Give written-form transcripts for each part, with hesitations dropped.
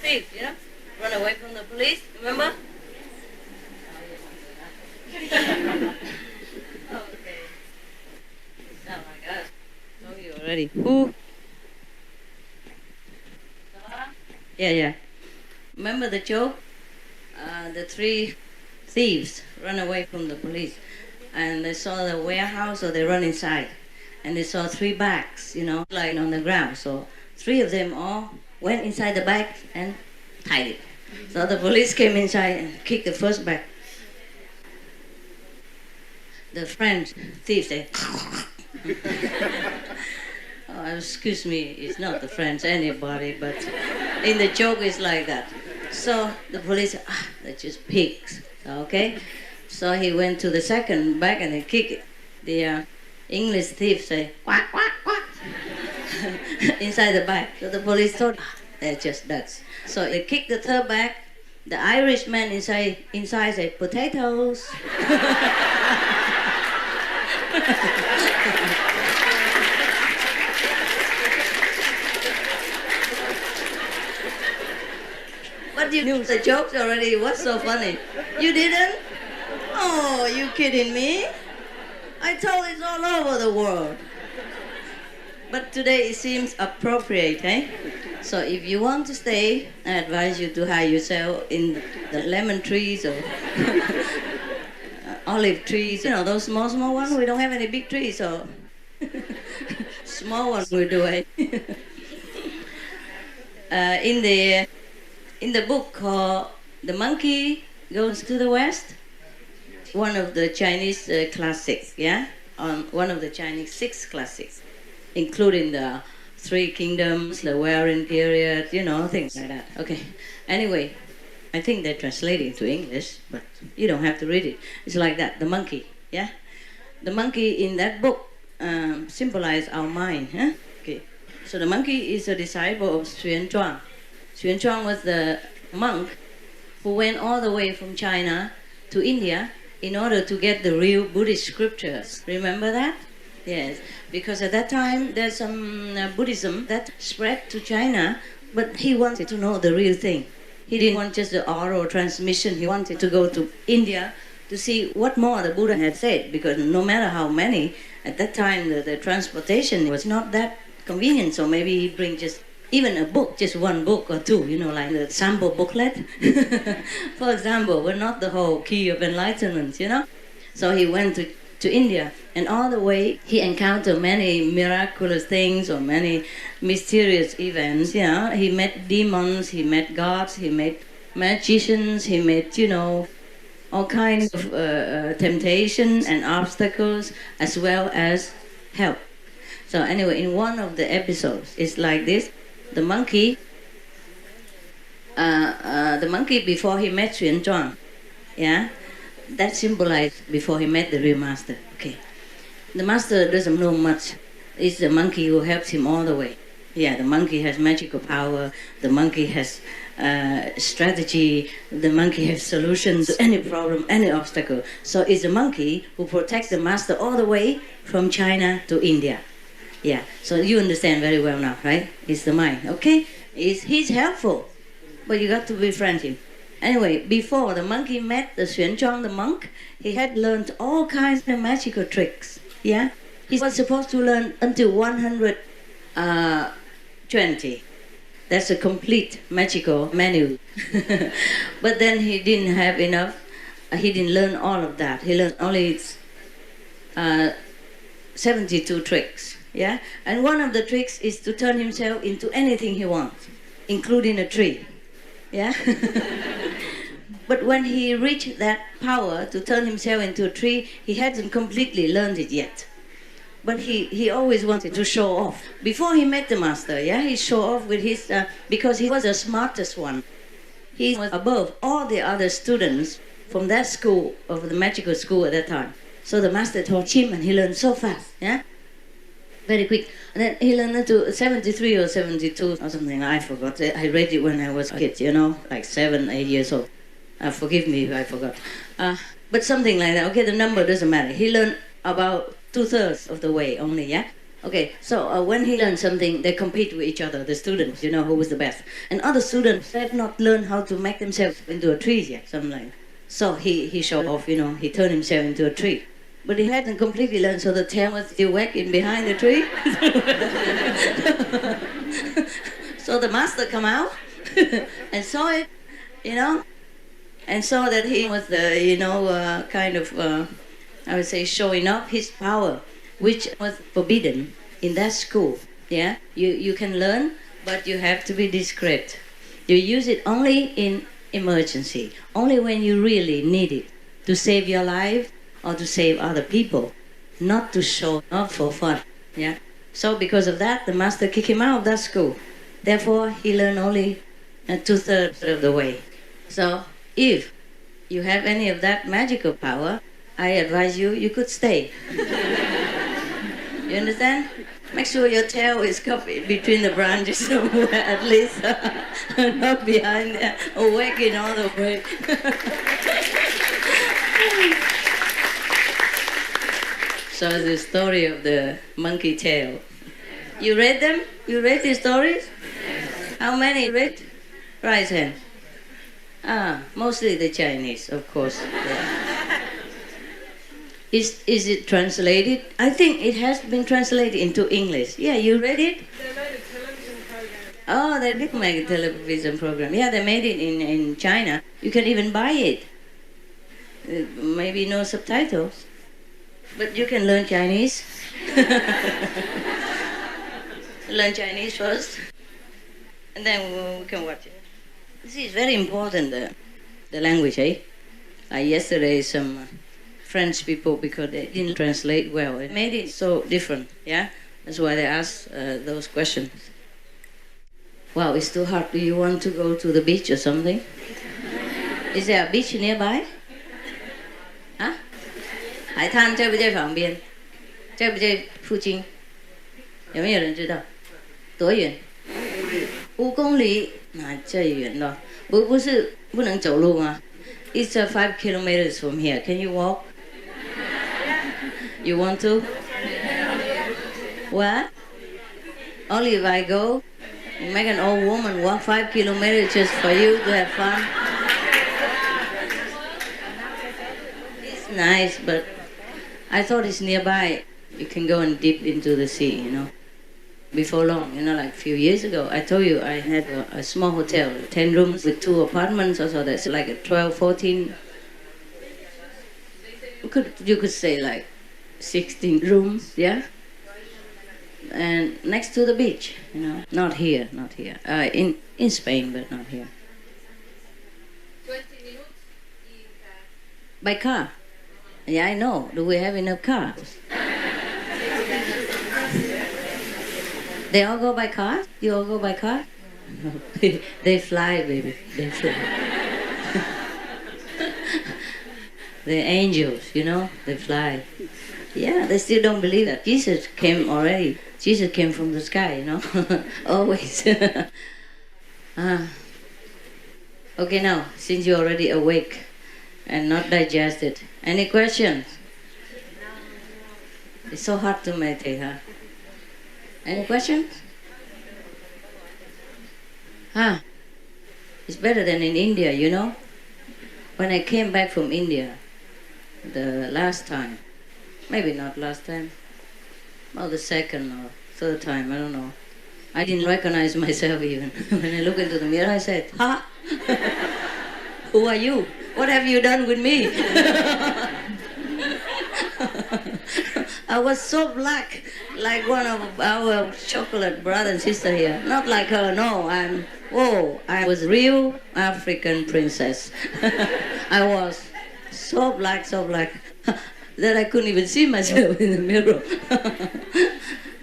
thief, run away from the police, remember? Okay. Sound like us. Told you already. Who? Yeah, yeah. Remember the joke? The three thieves run away from the police. And they saw the warehouse, so they run inside. And they saw three bags, lying on the ground. So three of them all went inside the bag and tied it. So the police came inside and kicked the first bag. The French thief said, oh, excuse me, it's not the French anybody, but in the joke it's like that. So the police said, they're just pigs, okay? So he went to the second bag and he kicked it. The English thief said, quack, quack, quack, inside the bag. So the police thought, they're just ducks. So they kicked the third bag. The Irish man inside said, potatoes. But you knew the jokes already. What's so funny? You didn't? Oh, you kidding me? I told it's all over the world. But today it seems appropriate, eh? So if you want to stay, I advise you to hide yourself in the lemon trees or olive trees. Those small ones. We don't have any big trees, so small ones will do it. In the book called The Monkey Goes to the West, one of the Chinese classics, one of the Chinese 6 classics, including the Three Kingdoms, the Warring Period, things like that. Okay. Anyway, I think they translate it to English, but you don't have to read it. It's like that, the monkey, yeah? The monkey in that book symbolizes our mind, huh? Okay. So the monkey is a disciple of Xuan Zhuang. Xuan Zhuang was the monk who went all the way from China to India in order to get the real Buddhist scriptures. Remember that? Yes, because at that time there's some Buddhism that spread to China, but he wanted to know the real thing. He didn't want just the oral transmission. He wanted to go to India to see what more the Buddha had said, because no matter how many, at that time the transportation was not that convenient, so maybe he bring just even a book, just one book or two, like the sample booklet, for example, but not the whole key of enlightenment, So he went to India, and all the way he encountered many miraculous things or many mysterious events, He met demons, he met gods, he met magicians, he met, all kinds of temptations and obstacles, as well as help. So anyway, in one of the episodes, it's like this. The monkey before he met Xuan Zhuang, that symbolized before he met the real master. Okay, the master doesn't know much. It's the monkey who helps him all the way. Yeah, the monkey has magical power. The monkey has strategy. The monkey has solutions to any problem, any obstacle. So it's the monkey who protects the master all the way from China to India. Yeah, so you understand very well now, right? It's the mind, okay? He's helpful, but you got to befriend him. Anyway, before the monkey met the Xuan Zhuang, the monk, he had learned all kinds of magical tricks, yeah? He was supposed to learn until 120. That's a complete magical manual. But then he didn't have enough. He didn't learn all of that. He learned only 72 tricks. Yeah, and one of the tricks is to turn himself into anything he wants, including a tree. Yeah. But when he reached that power to turn himself into a tree, he hadn't completely learned it yet. But he always wanted to show off. Before he met the master, he showed off with his because he was the smartest one. He was above all the other students from that school, of the magical school at that time. So the master taught him, and he learned so fast. Yeah. Very quick. And then he learned to 73 or 72 or something. I forgot. I read it when I was a kid, like 7, 8 years old. Forgive me if I forgot. But something like that. Okay, the number doesn't matter. He learned about 2/3 of the way only, yeah? Okay, so when he learned something, they compete with each other, the students, who was the best. And other students have not learned how to make themselves into a tree yet, something like that. So he showed off, he turned himself into a tree. But he hadn't completely learned, so the tail was still wagging behind the tree. So the master come out and saw it, and saw that he was I would say, showing up his power, which was forbidden in that school. Yeah, you can learn, but you have to be discreet. You use it only in emergency, only when you really need it to save your life or to save other people, not to show up for fun. Yeah. So because of that, the master kicked him out of that school. Therefore, he learned only 2/3 of the way. So if you have any of that magical power, I advise you could stay. You understand? Make sure your tail is covered between the branches somewhere, at least, not behind there, or wagging all the way. So the story of the monkey tail. You read them? You read the stories? How many read? Raise hand. Mostly the Chinese, of course. Yeah. Is it translated? I think it has been translated into English. Yeah, you read it? They made a television program. Oh, they did make a television program. Yeah, they made it in China. You can even buy it. Maybe no subtitles. But you can learn Chinese. Learn Chinese first. And then we can watch it. This is very important, the language, eh? Like yesterday, some French people, because they didn't translate well, it made it so different, yeah? That's why they asked those questions. Wow, it's too hot. Do you want to go to the beach or something? Is there a beach nearby? 啊？海滩在不在旁边？在不在附近？有没有人知道？多远？5公里，那这远了。不是不能走路吗？ It's 5 kilometers from here. Can you walk? You want to? What? Only if I go? You make an old woman walk 5 kilometers just for you to have fun? It's nice, but I thought it's nearby. You can go and dip into the sea, Before long, like a few years ago, I told you I had a small hotel, 10 rooms with 2 apartments or so. That's like a 12, 14. You could say like 16 rooms, yeah? And next to the beach, Not here. In Spain, but not here. 20 minutes in car. By car? Yeah, I know. Do we have enough cars? They all go by car? You all go by car? No. They fly, baby. They fly. They're angels, They fly. Yeah, they still don't believe that. Jesus came already. Jesus came from the sky, Always. Okay, now, since you're already awake and not digested, any questions? It's so hard to meditate, huh? Any questions? It's better than in India, When I came back from India, the last time, maybe not last time, well, the second or third time, I don't know. I didn't recognize myself even. When I looked into the mirror, I said, "Ha! Who are you? What have you done with me?" I was so black, like one of our chocolate brother and sister here. Not like her, no. I was real African princess. I was so black, that I couldn't even see myself in the mirror.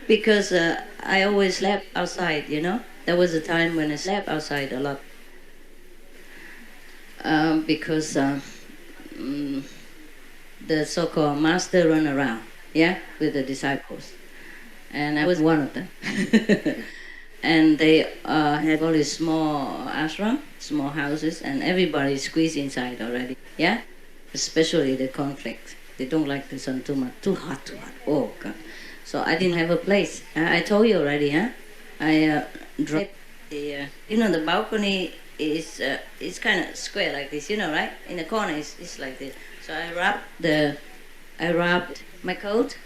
Because I always slept outside, There was a time when I slept outside a lot. Because the so-called master run around, with the disciples. And I was one of them. And they had all these small ashram, small houses, and everybody squeezed inside already, Especially the conflict. They don't like the sun too much, too hot. Oh, God. So I didn't have a place. I told you already, huh? I dropped the, the balcony is it's kind of square like this, right? In the corner it's like this. So I wrapped my coat,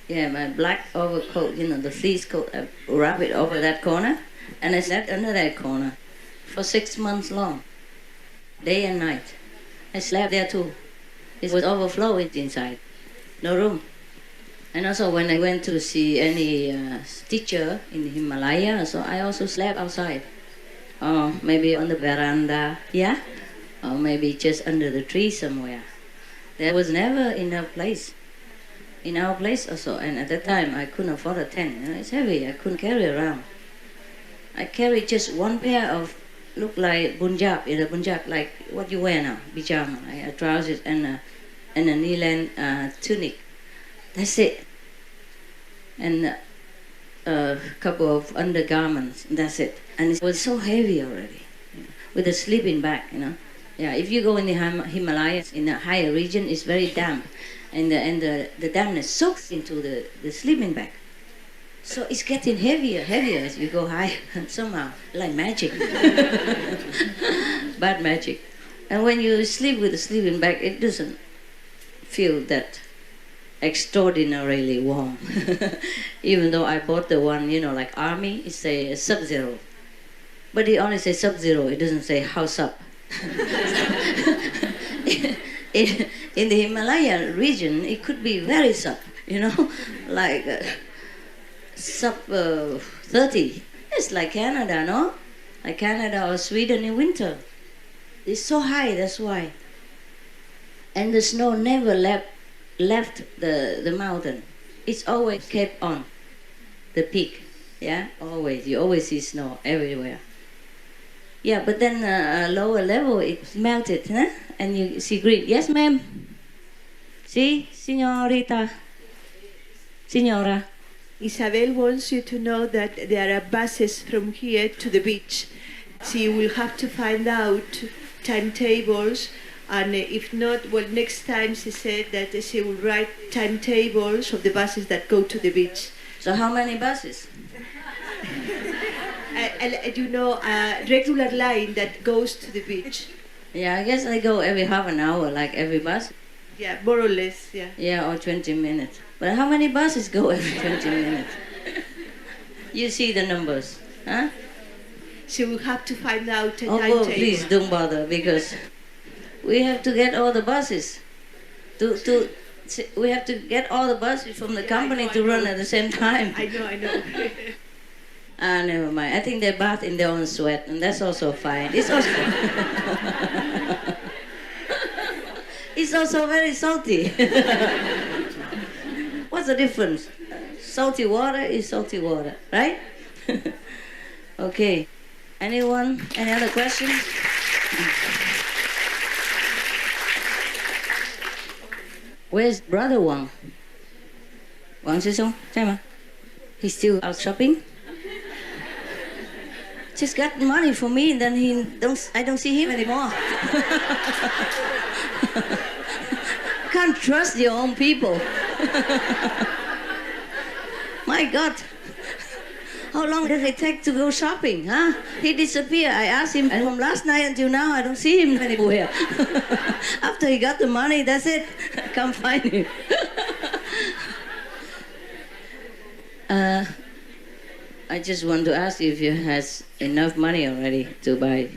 my black overcoat, the fleece coat. I wrapped it over that corner, and I slept under that corner for 6 months long, day and night. I slept there too. It was overflowing inside, no room. And also when I went to see any teacher in the Himalaya, so I also slept outside. Or maybe on the veranda, yeah? Or maybe just under the tree somewhere. There was never enough place. In our place also, and at that time I couldn't afford a tent. It's heavy, I couldn't carry around. I carried just one pair of, look like Punjab, Punjab, like what you wear now, pyjama, like trousers and a knee-length tunic. That's it. And a couple of undergarments, that's it. And it was so heavy already, with a sleeping bag, Yeah, if you go in the Himalayas, in a higher region, it's very damp. And the dampness soaks into the sleeping bag. So it's getting heavier as you go higher, somehow, like magic. Bad magic. And when you sleep with a sleeping bag, it doesn't feel that extraordinarily warm. Even though I bought the one, like army, it says sub-zero. But it only says sub-zero, it doesn't say house up. In the Himalayan region, it could be very sub, like sub 30. It's like Canada, no? Like Canada or Sweden in winter. It's so high, that's why. And the snow never left the mountain. It's always kept on the peak, yeah? Always. You always see snow everywhere. Yeah, but then lower level, it melted, huh? And you see green. Yes, ma'am? Si, señorita? Señora? Isabel wants you to know that there are buses from here to the beach. So you will have to find out timetables, and if not, well, next time she said that she will write timetables of the buses that go to the beach. So how many buses? A regular line that goes to the beach. Yeah, I guess I go every half an hour, like every bus. Yeah, more or less, yeah. Yeah, or 20 minutes. But how many buses go every 20 minutes? You see the numbers, huh? So we'll have to find out a timetable. timetable. Oh, please don't bother, because we have to get all the buses. We have to get all the buses from the company to run at the same time. I know. Never mind. I think they bath in their own sweat, and that's also fine. It's also it's also very salty. What's the difference? Salty water is salty water, right? Okay. Anyone? Any other questions? Where's Brother Wang? Wang Sisong? He's still out shopping? Just got money for me, and then I don't see him anymore. Can't trust your own people. My God. How long does it take to go shopping, huh? He disappeared. I asked him, and from last night until now, I don't see him anywhere. After he got the money, that's it. I can't find him. I just want to ask you if you has enough money already to buy,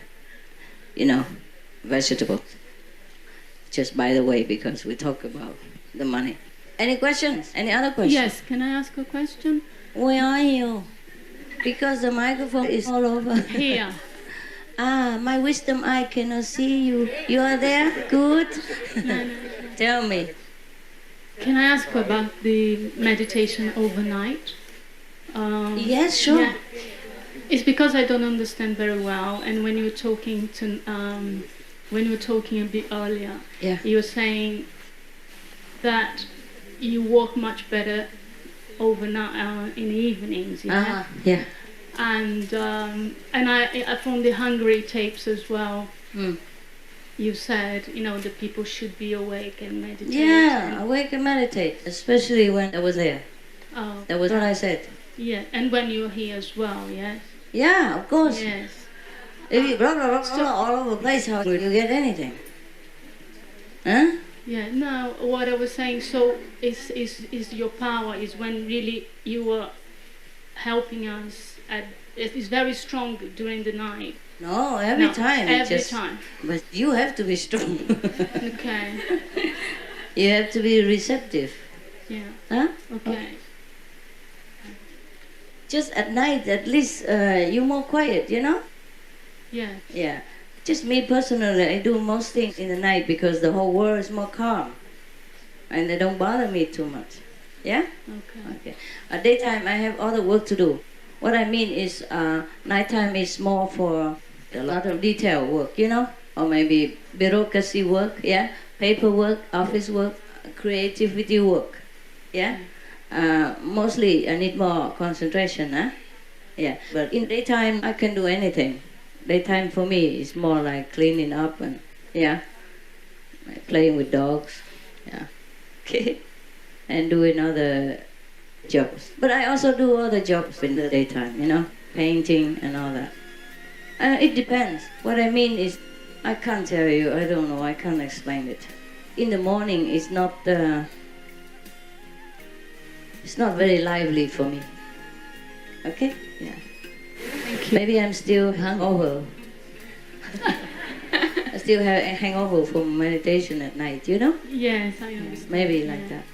vegetables. Just by the way, because we talk about the money. Any questions? Any other questions? Yes, can I ask a question? Where are you? Because the microphone is all over. Here. My wisdom eye cannot see you. You are there? Good? No. Tell me. Can I ask about the meditation overnight? Yes, sure. Yeah. It's because I don't understand very well, and when you were talking a bit earlier, you were saying that you walk much better overnight in the evenings. Yeah. Yeah. And I from the Hungary tapes as well. You said that people should be awake and meditate. Yeah, awake and meditate, especially when I was there. Oh. That was what I said. Yeah, and when you're here as well, yes? Yeah, of course. Yes. If you blah, blah, blah, blah, all over the place, how will you get anything? Huh? Yeah, no, what I was saying, so is your power is when really you were helping us, it's very strong during the night. No, every time. Every time. But you have to be strong. Okay. You have to be receptive. Yeah. Huh? Okay. Just at night, at least you're more quiet, you know? Yeah. Yeah. Just me personally, I do most things in the night because the whole world is more calm. And they don't bother me too much. Yeah? Okay. At daytime, I have other work to do. What I mean is nighttime is more for a lot of detail work, you know? Or maybe bureaucracy work, yeah? Paperwork, office work, creativity work, yeah? Mostly I need more concentration, huh? Yeah, but in daytime I can do anything. Daytime for me is more like cleaning up and, yeah, like playing with dogs, yeah, okay, and doing other jobs. But I also do other jobs in the daytime, you know, painting and all that. It depends. What I mean is, I can't tell you, I don't know, I can't explain it. In the morning it's not very lively for me. Okay? Yeah. Thank you. Maybe I'm still hungover. I still have a hangover from meditation at night, you know? Yes, I understand. Maybe Yeah. like that.